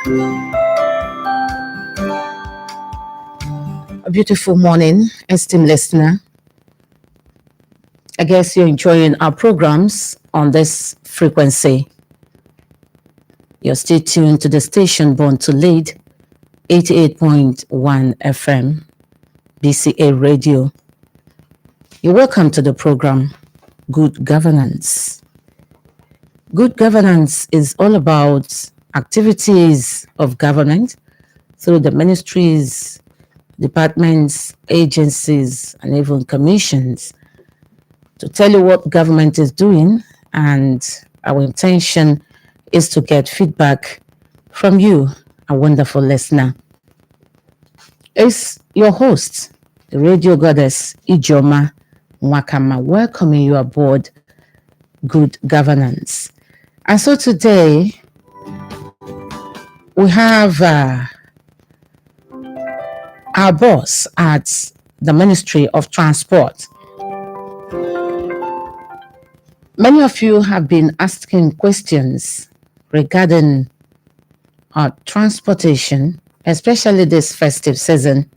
A beautiful morning, esteemed listener. I guess you're enjoying our programs on this frequency. You're still tuned to the station born to lead, 88.1 FM, BCA Radio. You're welcome to the program, Good Governance. Good governance is all about activities of government through the ministries, departments, agencies, and even commissions to tell you what government is doing, and our intention is to get feedback from you, a wonderful listener. It's your host, the radio goddess Ijoma Mwakama, welcoming you aboard Good Governance. And so today we have our boss at the Ministry of Transport. Many of you have been asking questions regarding transportation, especially this festive season.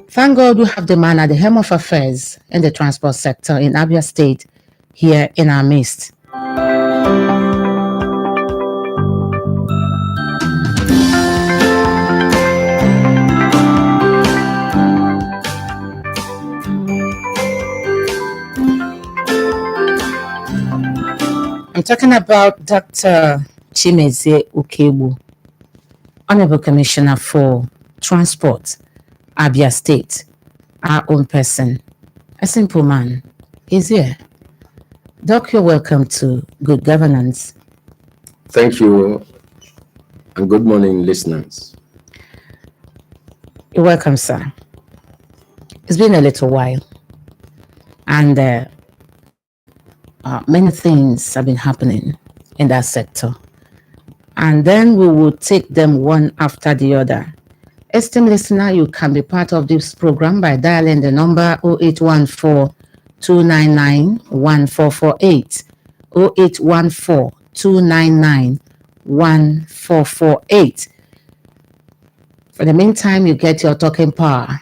Thank God we have the man at the helm of affairs in the transport sector in Abia State here in our midst. I'm talking about Dr. Chimezie Ukegbu, Honorable Commissioner for Transport, Abia State, our own person, a simple man. He's here. Doc, you're welcome to Good Governance. Thank you, and good morning, listeners. You're welcome, sir. It's been a little while, and many things have been happening in that sector. And then we will take them one after the other. Esteemed listener, you can be part of this program by dialing the number 0814-299-1448, 0814-299-1448. For the meantime, you get your talking power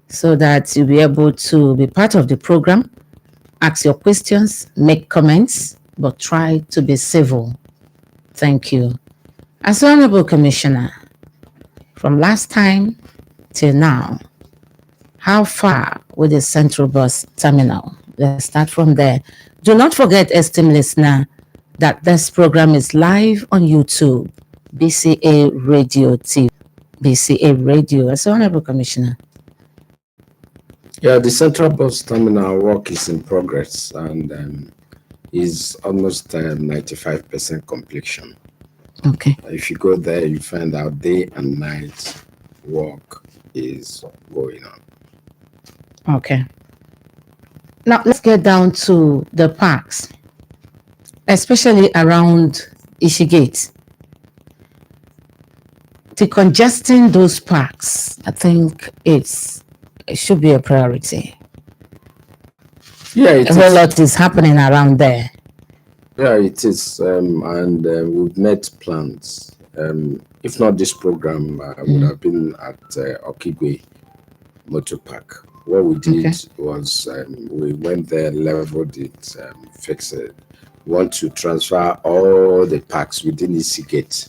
so that you'll be able to be part of the program, ask your questions, make comments, but try to be civil. Thank you. As Honorable Commissioner, from last time till now, how far with the Central Bus Terminal? Let's start from there. Do not forget, esteemed listener, that this program is live on YouTube, BCA Radio TV, BCA Radio. As Honorable Commissioner. Yeah, the Central Bus Terminal work is in progress and is almost 95% completion. Okay. If you go there, you find out day and night work is going on. Okay. Now let's get down to the parks, especially around Ishigate. Decongesting those parks, I think it should be a priority. Yeah, a whole lot is happening around there. Yeah, it is, and we've met plans. If not this program, I would have been at Okigwe Motor Park. What we did was we went there, leveled it, fixed it. We want to transfer all the parks within Ishigate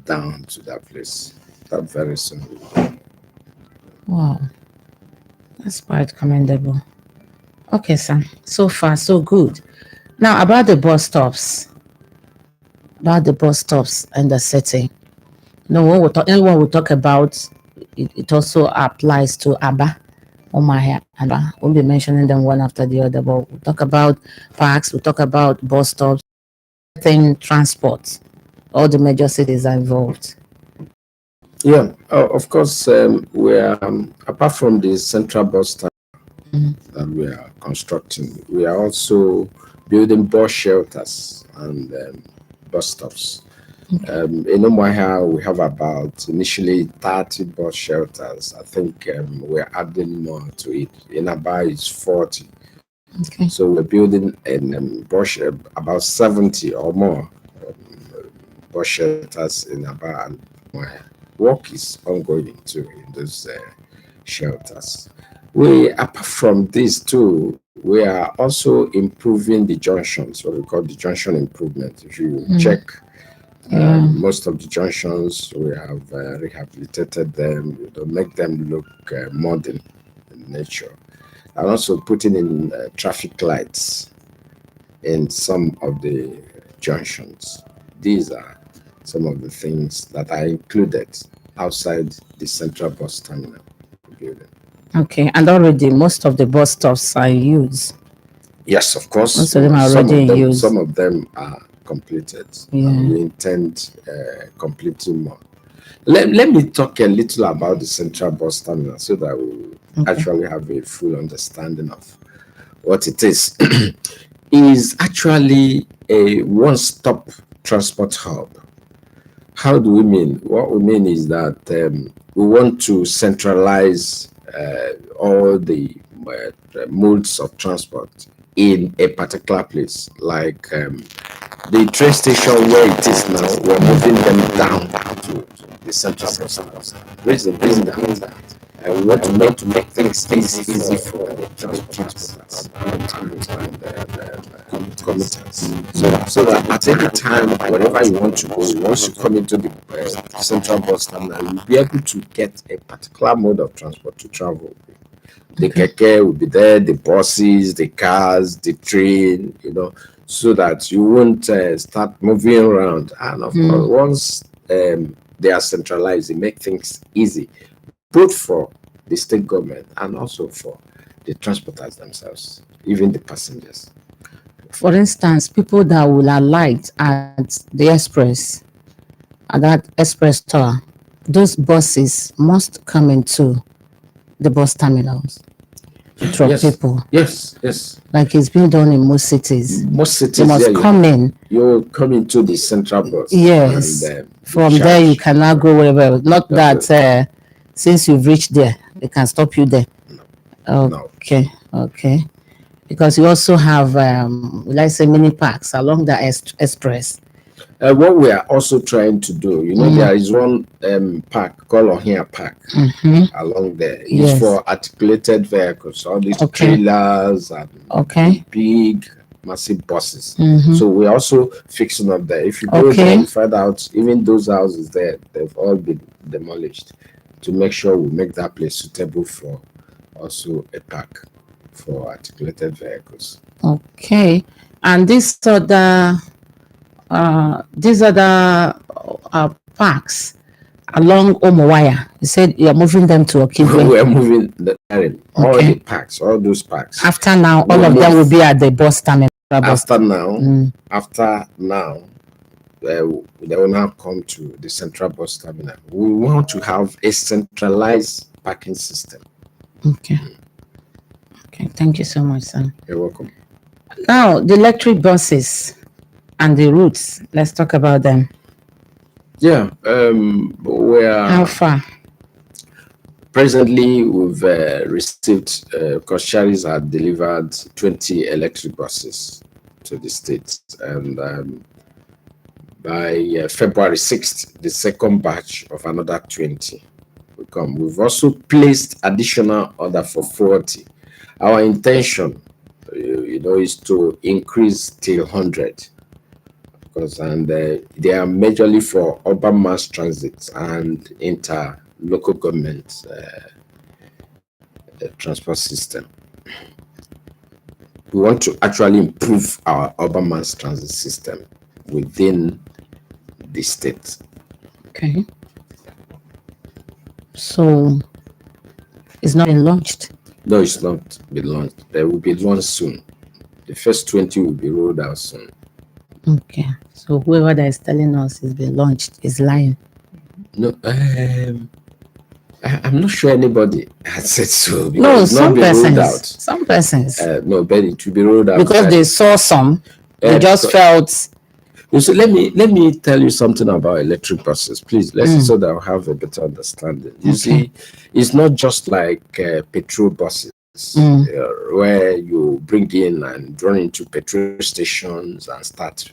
down to that place. That very soon. Wow, that's quite commendable. Okay, sir. So far, so good. Now, about the bus stops and the setting. No one will talk about it also applies to Aba, Omaya, and we'll be mentioning them one after the other. But we'll talk about parks, we'll talk about bus stops, transport. All the major cities are involved. Yeah, of course, we are, apart from the central bus stand that we are constructing, we are also building bus shelters and bus stops. In Umuahia, we have about initially 30 bus shelters. I think we're adding more to it. In Aba, it's 40. Okay. So we're building in about 70 or more bus shelters in Aba and Umuahia. Work is ongoing too in those shelters. Apart from this too, we are also improving the junctions, what we call the junction improvement. If you check most of the junctions, we have rehabilitated them, make them look modern in nature, and also putting in traffic lights in some of the junctions. These are some of the things that are included outside the central bus terminal building. Okay, and already most of the bus stops are in use. Yes, of course. Most of them are already in use. Some of them are completed. And we intend completing more. Let me talk a little about the central bus terminal so that we actually have a full understanding of what it is. It is actually a one-stop transport hub. How do we mean? What we mean is that we want to centralize all the modes of transport in a particular place, like the train station where it is now. We're moving them down to the central bus terminal. Reason that we want to make things easy for the transporters and commuters. So that at any time, wherever you want to go, once you come into the central bus terminal, you'll be able to get a particular mode of transport to travel. The keke will be there, the buses, the cars, the train, so that you won't start moving around. And of course, once they are centralized, they make things easy, both for the state government and also for the transporters themselves, even the passengers. For instance, people that will alight at the express, at that express tower, those buses must come into the bus terminals to drop people. Yes. Like it's been done in most cities. They must come in. You come into the central bus. Yes. And, from there you cannot go wherever. Not that since you've reached there, they can stop you there. No. Okay. Because you also have, let's say, mini parks along the express. What we are also trying to do, there is one park called Ohia Park along there. It's for articulated vehicles, all these trailers and big, massive buses. So we're also fixing up there. If you go there and find out, even those houses there, they've all been demolished to make sure we make that place suitable for also a park for articulated vehicles. Okay. And these other parks along Umuahia, you said you're moving them to Okigwe. We're moving all the parks, all those parks. After now, all of them will be at the bus terminal. After now, they will now come to the central bus terminal. We want to have a centralized parking system. Okay, thank you so much, sir. You're welcome. Now, the electric buses and the routes, let's talk about them. Yeah, how far? Presently, we've received, because Charis had delivered 20 electric buses to the state, and by February 6th, the second batch of another 20 will come. We've also placed additional order for 40. Our intention, is to increase till 100. Because they are majorly for urban mass transit and inter-local government transport system. We want to actually improve our urban mass transit system within the state. Okay. So it's not been launched? No, it's not been launched. They will be launched soon. The first 20 will be rolled out soon. Okay. So whoever that is telling us it's been launched is lying. No, I'm not sure anybody has said so. No, some persons. Some persons. No, but it will be rolled out. Because they saw some, they just felt. So let me tell you something about electric buses, please. So that I'll have a better understanding. You see, it's not just like petrol buses. where you bring in and run into petrol stations and start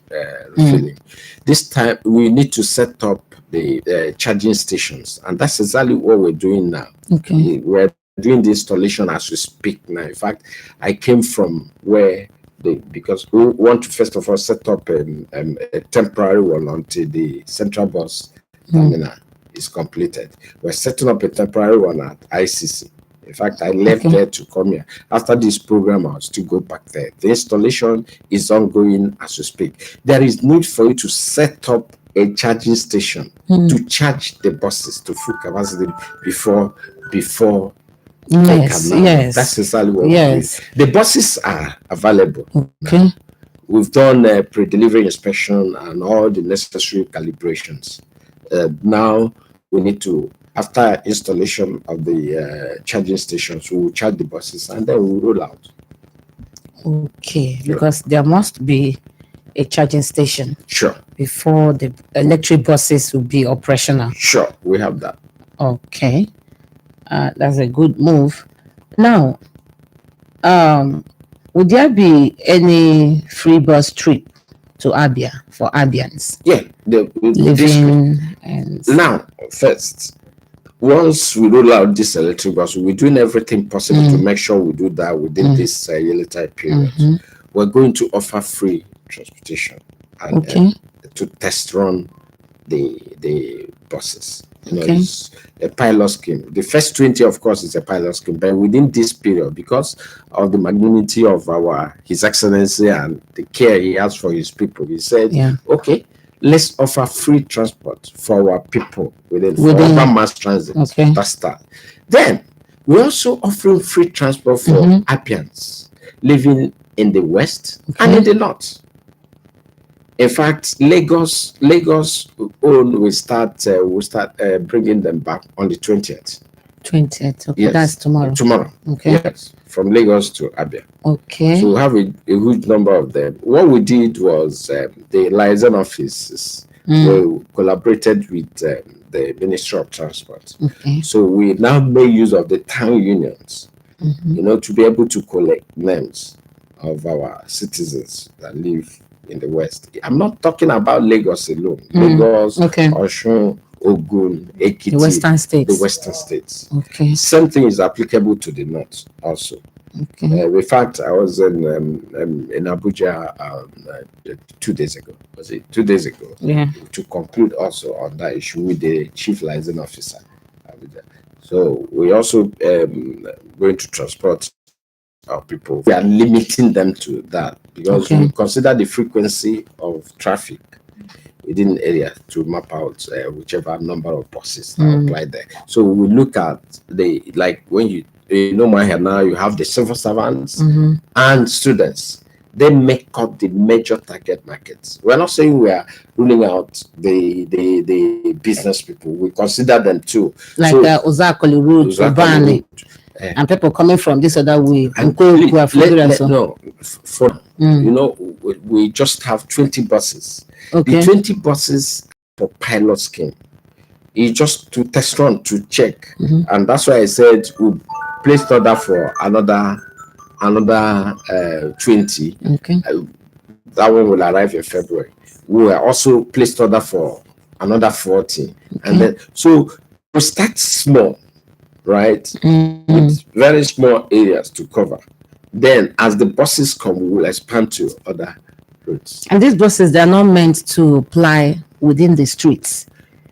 refilling. This time we need to set up the charging stations, and that's exactly what we're doing now. Okay. We're doing the installation as we speak now. In fact, I came from where because we want to first of all set up a temporary one until the central bus terminal is completed. We're setting up a temporary one at ICC. In fact, I left there to come here. After this program, I'll still go back there. The installation is ongoing as we speak. There is need for you to set up a charging station to charge the buses to full capacity before Yes. That's exactly what we do. The buses are available. Okay. We've done pre-delivery inspection and all the necessary calibrations. Now we need to, after installation of the charging stations, we will charge the buses and then we'll roll out. Okay, because there must be a charging station. Sure. Before the electric buses will be operational. Sure, we have that. Okay. That's a good move. Now, would there be any free bus trip to Abia for Abians? Yeah, Living and now first, once we roll out this electric bus, we're doing everything possible to make sure we do that within this yearly time period. We're going to offer free transportation and to test run the buses. It's a pilot scheme. The first 20, of course, is a pilot scheme, but within this period, because of the magnanimity of His Excellency and the care he has for his people, he said, okay, let's offer free transport for our people within urban mass transit. That's that. Then we're also offering free transport for Abians living in the west and in the north. In fact, Lagos will start bringing them back on the 20th. 20th. Okay, that's tomorrow. Tomorrow. Okay. Yes, from Lagos to Abia. Okay. So we have a huge number of them. What we did was the liaison offices. We collaborated with the Ministry of Transport. Okay. So we now make use of the town unions, to be able to collect names of our citizens that live in the west. I'm not talking about Lagos alone. Lagos, Osun, Ogun, Ekiti, the western states. Okay. Same thing is applicable to the north also. Okay. In fact, I was in Abuja 2 days ago. Was it 2 days ago? Yeah. To conclude also on that issue with the chief liaison officer. So we also going to transport our people. We are limiting them to that because we consider the frequency of traffic within the area to map out whichever number of buses that apply there. So we look at when you now you have the civil servants and students. They make up the major target markets. We're not saying we are ruling out the business people. We consider them too. Like Ozakoli Road, Ubani. And people coming from this other way. We just have 20 buses. The 20 buses for pilot scheme. It's just to test run, to check. And that's why I said we placed order for another 20. Okay. That one will arrive in February. We were also placed order for another 40. And then so we start small. Right, with very small areas to cover. Then, as the buses come, we will expand to other routes. And these buses, they are not meant to ply within the streets.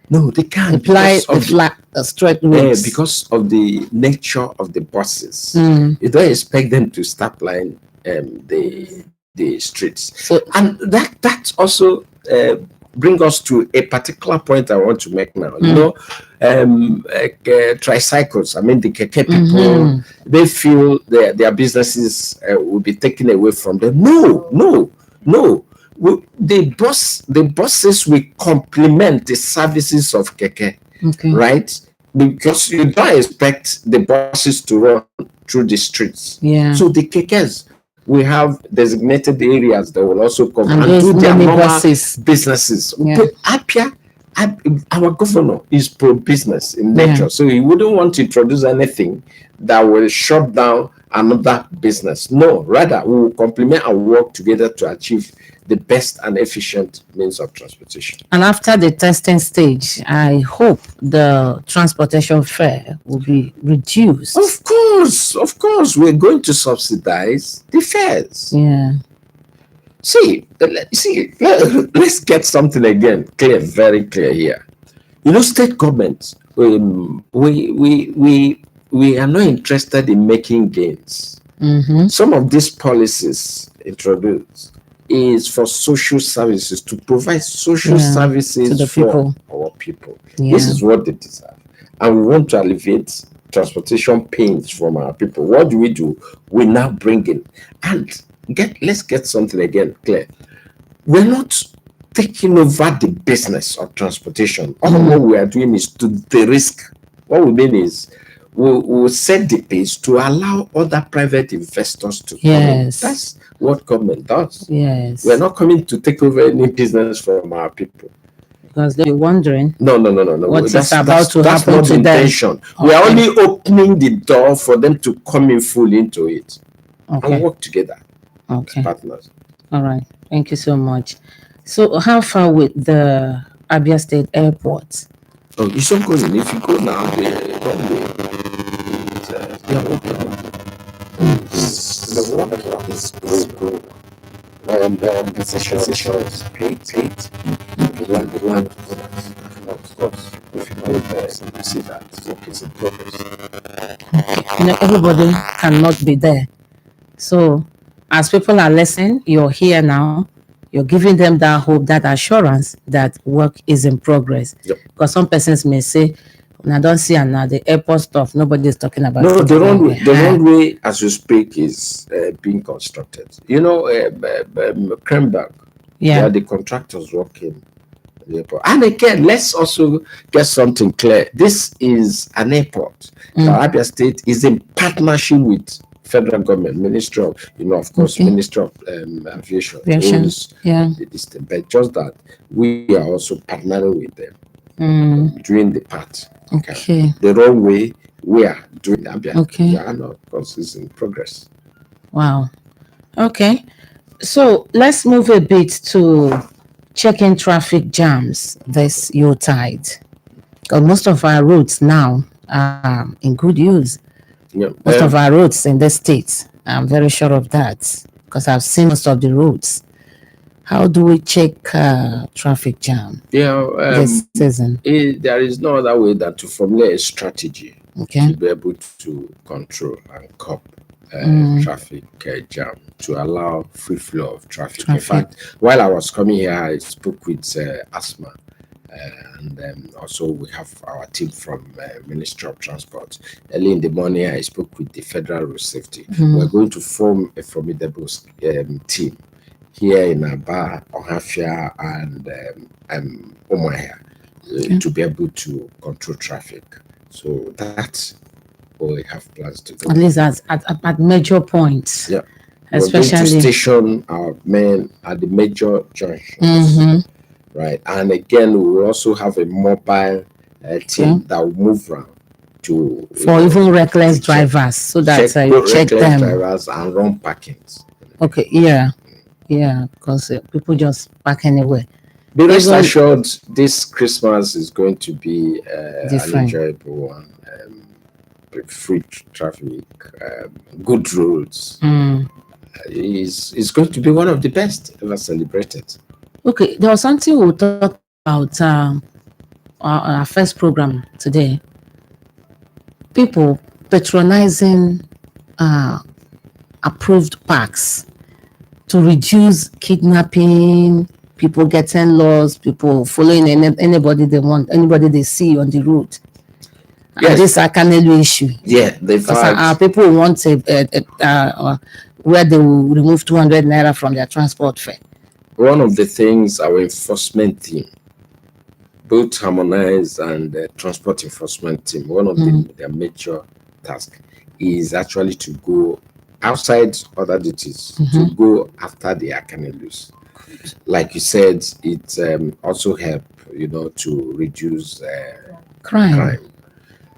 No, they can't. Ply the flat, straight roads. Because of the nature of the buses, you don't expect them to start plying the streets. So, and that also bring us to a particular point I want to make now. Tricycles, I mean the keke people, they feel their businesses will be taken away from them. No. The buses will complement the services of keke, right? Because you don't expect the buses to run through the streets. Yeah. So the kekes, we have designated areas that will also come and do their normal businesses. Yeah. But Apia, our governor is pro-business in nature, so he wouldn't want to introduce anything that will shut down another business. No, rather, we will complement and work together to achieve the best and efficient means of transportation. And after the testing stage, I hope the transportation fare will be reduced. Of course, we're going to subsidize the fares. Yeah. Let's get something again clear, very clear here. You know, state governments, we are not interested in making gains. Mm-hmm. Some of these policies introduced is for social services, to provide social services to the for people. our people. Yeah. This is what they deserve. And we want to alleviate transportation pains from our people. What do? We now bring in and let's get something again clear. We're not taking over the business of transportation. All what we are doing is to de-risk. What we mean is we'll set the pace to allow other private investors to come in. That's what government does. Yes. We're not coming to take over any business from our people. Because they're wondering. No. What is about to that's happen not to the intention. them. We are only opening the door for them to come in fully into it and work together as partners. All right. Thank you so much. So how far with the Abia State Airport? Oh, it's not going. If you go now, the runway the water is broken. The concession is paid. The land, of course, if you go there, you see that work is in progress. You know, everybody cannot be there. So as people are listening, you're here now, you're giving them that hope, that assurance that work is in progress. Yep. Because some persons may say, when I don't see now the airport stuff, nobody is talking about No, it. the runway as you speak is being constructed. You know, Kremberg, they are the contractors working at the airport. And again, let's also get something clear. This is an airport. The Abia State is in partnership with federal government, Ministry of, of course, Ministry of Aviation. But just that we are also partnering with them doing the part. Okay. The runway we are doing Abia. Okay. Of course, is in progress. Wow. Okay. So let's move a bit to checking traffic jams this Yuletide. Because most of our roads now are in good use. Yeah. Most of our roads in the state, I'm very sure of that because I've seen most of the roads. How do we check traffic jam this season? There is no other way than to formulate a strategy to be able to control and curb traffic jam, to allow free flow of traffic. In fact, while I was coming here, I spoke with Asma. And also we have our team from Ministry of Transport. Early in the morning, I spoke with the Federal Road Safety. We're going to form a formidable team here in Aba, Ohafia, and Umuahia to be able to control traffic. So that's what we have plans to do. At least at major points. Yeah. Especially we're going to station our men at the major junctions. Right, and again, we will also have a mobile team that will move around for even reckless drivers, so that you check them. Drivers and wrong parkings. Okay, because people just park anywhere. Be rest assured, this Christmas is going to be an enjoyable one. Free traffic, good roads. It's going to be one of the best ever celebrated. Okay, there was something we'll talk about our first program today. People patronizing approved parks to reduce kidnapping, people getting lost, people following anybody they want, anybody they see on the road. Yes. This Akanelu issue. Yeah, our people want where they will remove 200 naira from their transport fare. One of the things our enforcement team, both Harmonize and the transport enforcement team, one of their major tasks is actually to go outside other duties, to go after the Akanelus. Like you said, it also help, to reduce crime.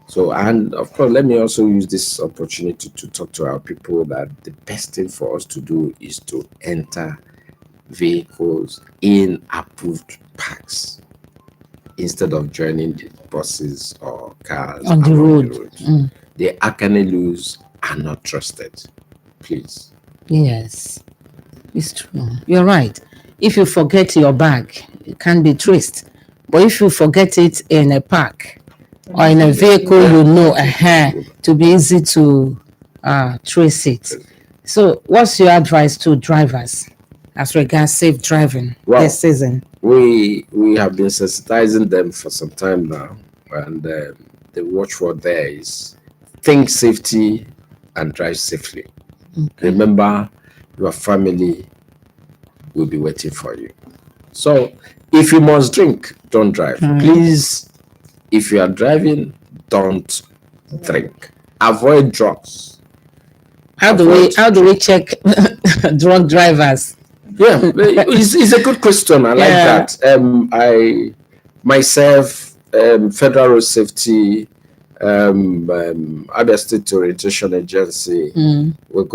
So, and of course, let me also use this opportunity to talk to our people that the best thing for us to do is to enter vehicles in approved parks instead of joining the buses or cars On the along road. Mm. The Akanelus are not trusted. Please. Yes, it's true. You're right. If you forget your bag, it can be traced. But if you forget it in a park or in a vehicle, you know, to be easy to trace it. So, what's your advice to drivers as regards safe driving this season? We have been sensitizing them for some time now, and the watchword there is think safety and drive safely. Okay. Remember, your family will be waiting for you. So, if you must drink, don't drive. Please, if you are driving, don't drink. Avoid drugs. How do we check drug drivers? Yeah, it's a good question. I like that. I myself, Federal Road Safety, Abia State Orientation Agency, we're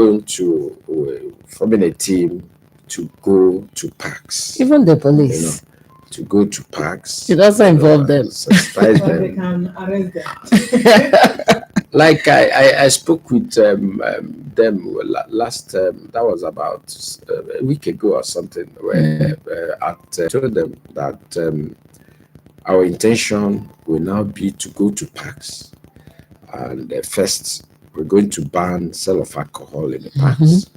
forming a team to go to parks. Even the police. To go to parks. It also involve them. They can arrest them. Like I spoke with them last, that was about a week ago or something, where I told them that our intention will now be to go to parks, and first we're going to ban sale of alcohol in the parks,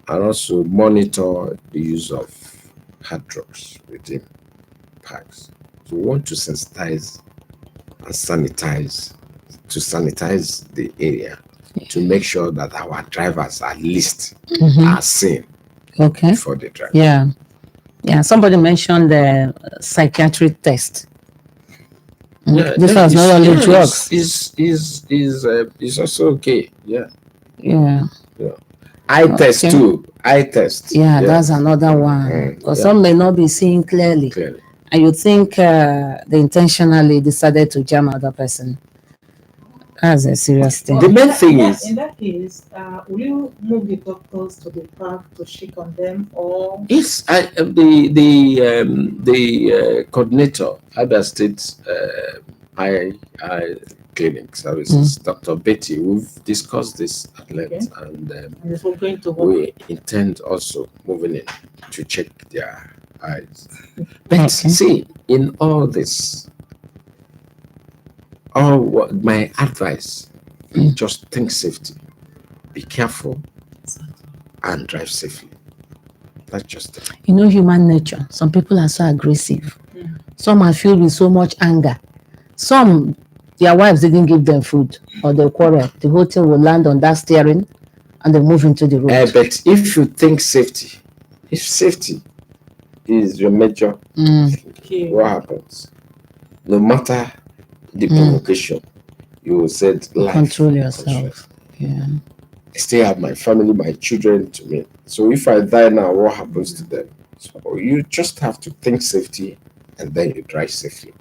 and also monitor the use of hard drugs within parks. So we want to sensitize and sanitize the area to make sure that our drivers at least are seen before they drive. Yeah. Somebody mentioned the psychiatric test. This was not only drugs. Is also okay. Yeah. Eye test too. Eye test. Yeah, that's another one. Because some may not be seeing clearly. And you think they intentionally decided to jam another person. That's a serious thing. The main thing is, in that case, will you move the doctors to the park to check on them, or it's the coordinator, Abia State Eye Clinic Services, Dr. Betty. We've discussed this at length, and we intend also moving in to check their eyes. But see, in all this, my advice is just think safety, be careful, and drive safely. That's just it. You know, human nature. Some people are so aggressive. Some are filled with so much anger. Some, their wives didn't give them food, or they quarrel. The whole thing will land on that steering, and they move into the road. But if you think safety, if safety is your major, what happens? No matter the provocation, you will set life. Control yourself. Yeah. I still have my family, my children to me. So if I die now, what happens to them? So you just have to think safety, and then you drive safely.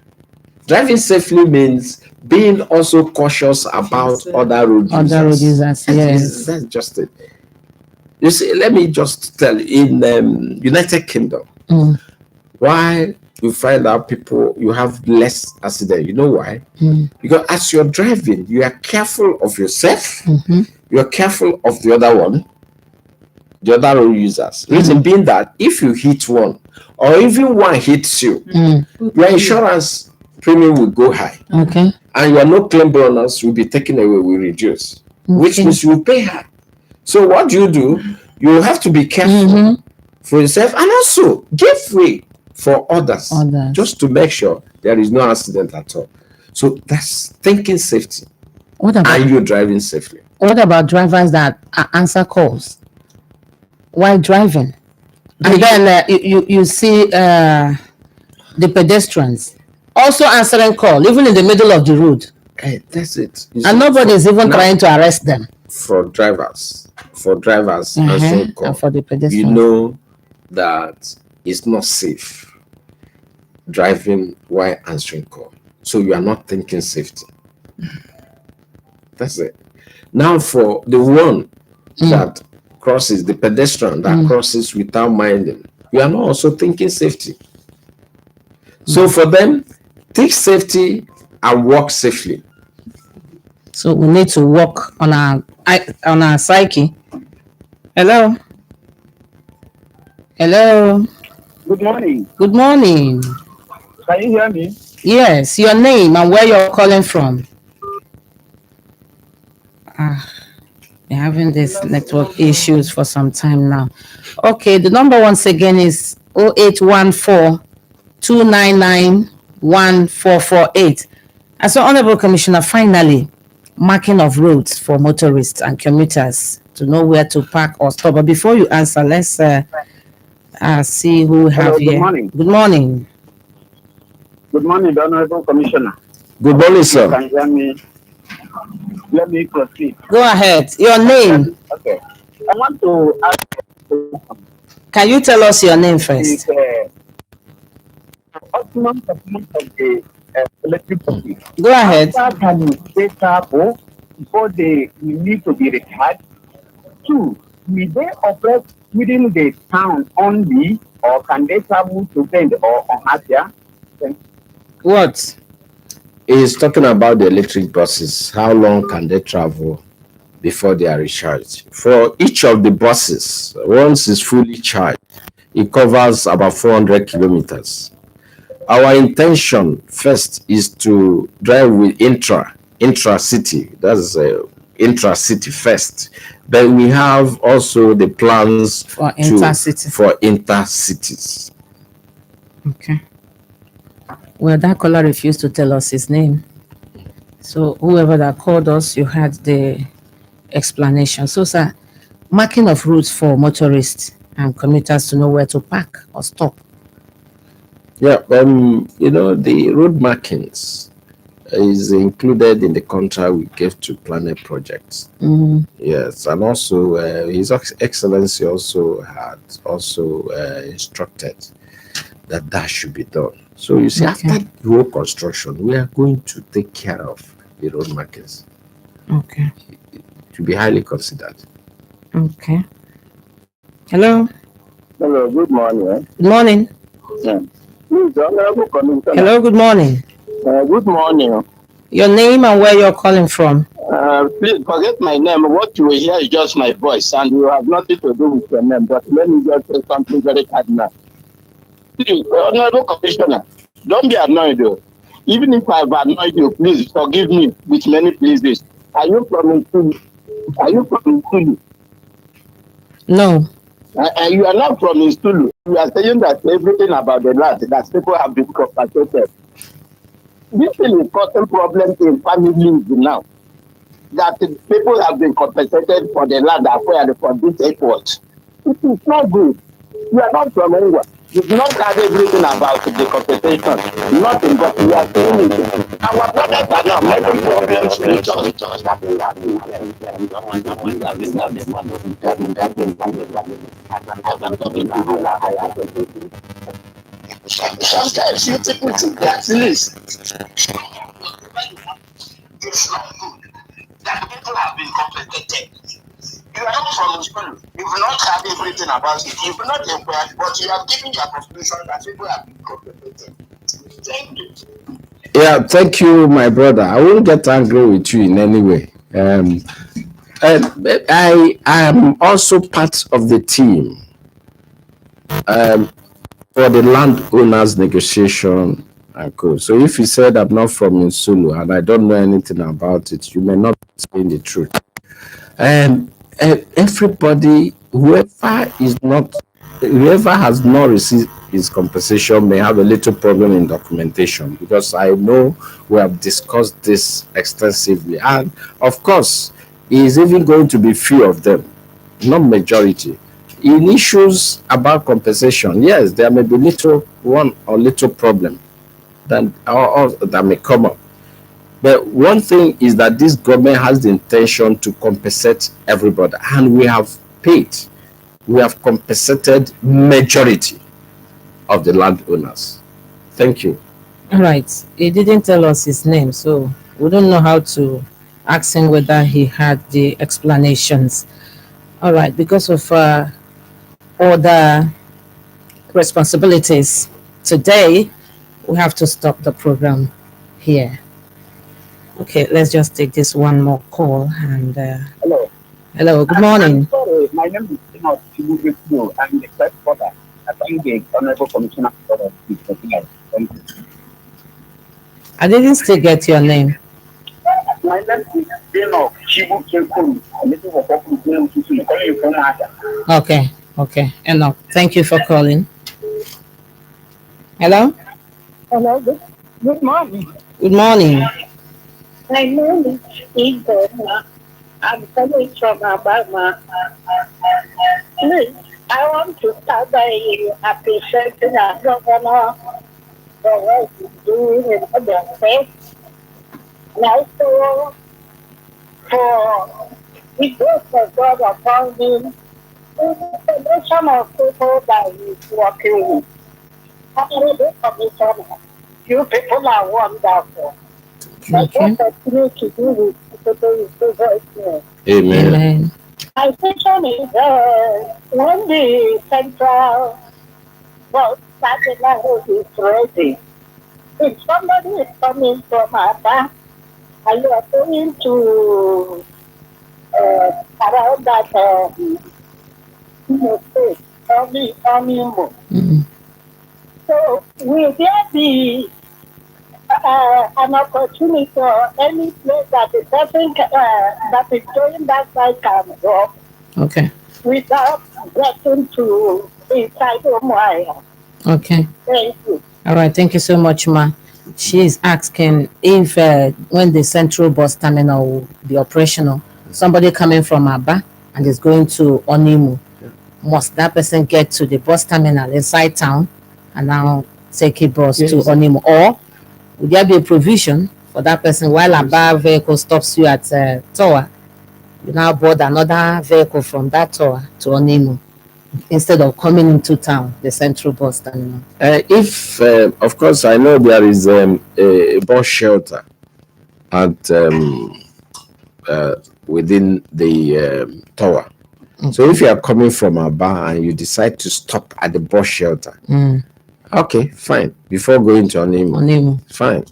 Driving safely means being also cautious about other road users. Yes. That's just it. You see, let me just tell you, in United Kingdom, why you find out people, you have less accident. You know why? Because as you're driving, you are careful of yourself, you are careful of the other one, the other road users. Reason being that if you hit one, or even one hits you, your insurance premium will go high. And your no claim bonus will be taken away, will reduce, which means you will pay high. So what do? You have to be careful for yourself, and also give way for others, just to make sure there is no accident at all. So that's thinking safety. And you're driving safely. What about drivers that answer calls while driving? And then you see the pedestrians also answering call, even in the middle of the road. That's it. And nobody is even trying to arrest them. For drivers answering call, and for the pedestrians, you know that it's not safe driving while answering call. So you are not thinking safety. That's it. Now for the one that crosses, the pedestrian that crosses without minding, we are not also thinking safety. So for them, think safety and walk safely. So we need to work on our psyche. Hello. Hello. Good morning. Good morning. Can you hear me? Yes, your name and where you're calling from. We're having this network issues for some time now. Okay, the number once again is 0814-299-1448. As an Honorable Commissioner, finally, marking of roads for motorists and commuters to know where to park or stop. But before you answer, let's see who we have Hello, here. good morning. Good morning. Good morning, the Honorable Commissioner. Good morning, You sir. can hear me. Let me proceed. Go ahead. Your name. Okay. I want to ask Can you tell us your name is first? optimum performance of the electric company. Go ahead. After can they travel before they need to be retired? 2, will they operate within the town only, or can they travel to Bend or Onhasia? What? He's talking about the electric buses. How long can they travel before they are recharged? For each of the buses, once it's fully charged, it covers about 400 kilometers. Our intention first is to drive with intra-city. That's intra-city first. But we have also the plans For intercity. for intercities. Okay. Well, that caller refused to tell us his name. So whoever that called us, you had the explanation. So, sir, marking of routes for motorists and commuters to know where to park or stop. Yeah, the road markings is included in the contract we gave to Planet Projects. Yes, and also His Excellency also had instructed that should be done. So you see, Okay. after the whole construction, we are going to take care of the road markings Okay. to be highly considered. Okay. Hello. Hello, good morning. Good morning. Yeah. Please, Honorable Commissioner. Hello. Good morning. Good morning. Your name and where you're calling from. Please forget my name. What you will hear is just my voice, and you have nothing to do with your name. But let me just say something very cardinal. Please, Honorable Commissioner, don't be annoyed though. Even if I've annoyed you, please forgive me with many pleases. Are you from Nsulu? Are you from Nsulu? No. You are not from Nsulu. You are saying that everything about the land, that people have been compensated. This thing is causing problems in families now. That people have been compensated for the land acquired for this airport. It is not good. You are not from anywhere. You do not have everything about the compensation. Nothing, but we are saying it. Our brothers are not making problems with us. Sometimes you people think that list. It's not good. That people have been compensated. You are not from school. You've not had everything about it. You've not inquired, but you have given your conclusion that people have been compensated. Thank you. Yeah, thank you, my brother. I won't get angry with you in any way. I am also part of the team for the landowners negotiation and co. So if you said I'm not from Nsulu and I don't know anything about it, you may not be saying the truth. And everybody, whoever has not received his compensation may have a little problem in documentation, because I know we have discussed this extensively, and of course it is even going to be few of them, not majority. In issues about compensation, yes, there may be little problem that may come up. But one thing is that this government has the intention to compensate everybody, and we have paid. We have compensated majority of the landowners. Thank you. All right. He didn't tell us his name, so We don't know how to ask him whether he had the explanations. All right, because of other responsibilities today, we have to stop the program here. Okay, let's just take this one more call. And Hello. hello, good morning. Sorry, my name is Timothy Chibugu. I'm the first brother. I thank the Honorable Commissioner for the thank you. I didn't still get your name. My name is Timothy Chibugu. I'm looking for calling you from Asia. Okay, enough. Thank you for calling. Hello, Hello, good morning. good morning. My name is Igor. I'm coming from Alabama. Please, I want to start by appreciating our governor for what he's doing in other states. And also for the grace of God upon him, the nation of people that he's working with. Honorable Commissioner, you people are wonderful. Thank you. Continue to do with people in Jesus' name. Amen. Amen. My question is, when the central bus terminal is ready, if somebody is coming from Aba and you are going to around that state, Onimo, Mm. so will there be an opportunity or any place that the person that is doing that side can go Okay, without getting to inside Umuahia? okay. Thank you. All right, thank you so much, ma. She is asking if when the central bus terminal will be operational, somebody coming from Aba and is going to Onimu, must that person get to the bus terminal inside town and now take a bus to Yes. Onimu? Or would there be a provision for that person while Aba vehicle stops you at Tower, you now board another vehicle from that Tower to Onimu instead of coming into town, the central bus terminal? If, of course, I know there is a bus shelter at within the tower. So if you are coming from a bar and you decide to stop at the bus shelter, okay, fine. Before going to Onimo, Onimu. fine.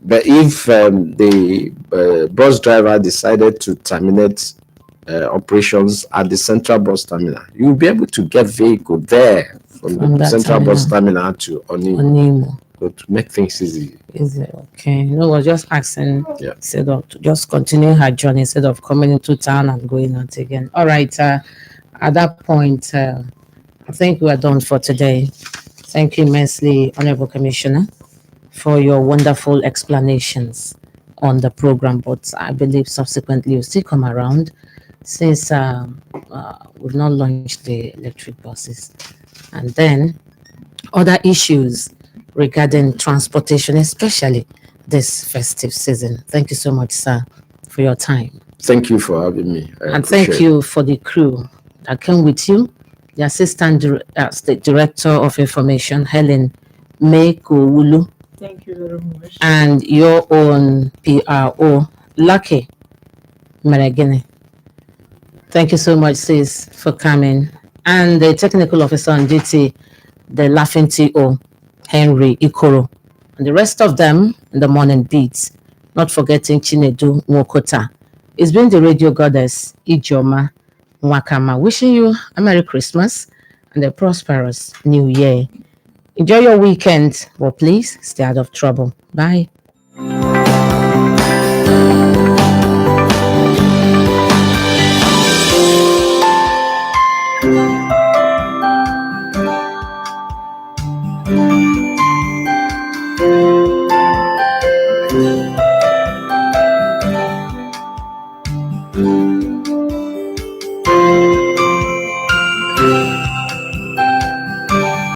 But if the bus driver decided to terminate operations at the central bus terminal, you will be able to get vehicle there from From the that central bus terminal to Onimo. Onimu. So to make things easy. Is it okay? You know, we're just asking Yeah. instead of to just continuing her journey instead of coming into town and going out again. All right. At that point, I think we are done for today. Thank you immensely, Honorable Commissioner, for your wonderful explanations on the program. But I believe subsequently you'll still come around since we've not launched the electric buses. And then other issues regarding transportation, especially this festive season. Thank you so much, sir, for your time. Thank you for having me. And thank you for the crew that came with you. The Assistant State Director of Information, Helen Mekowulu, Thank you very much. and your own PRO, Lucky Meregene. Thank you so much, sis, for coming. And the technical officer on duty, the laughing TO, Henry Ikoro, and the rest of them in the morning beats, not forgetting Chinedu Nwokota. It's been the radio goddess, Ijoma Nwakama, wishing you a Merry Christmas and a prosperous New Year. Enjoy your weekend, but please stay out of trouble. Bye.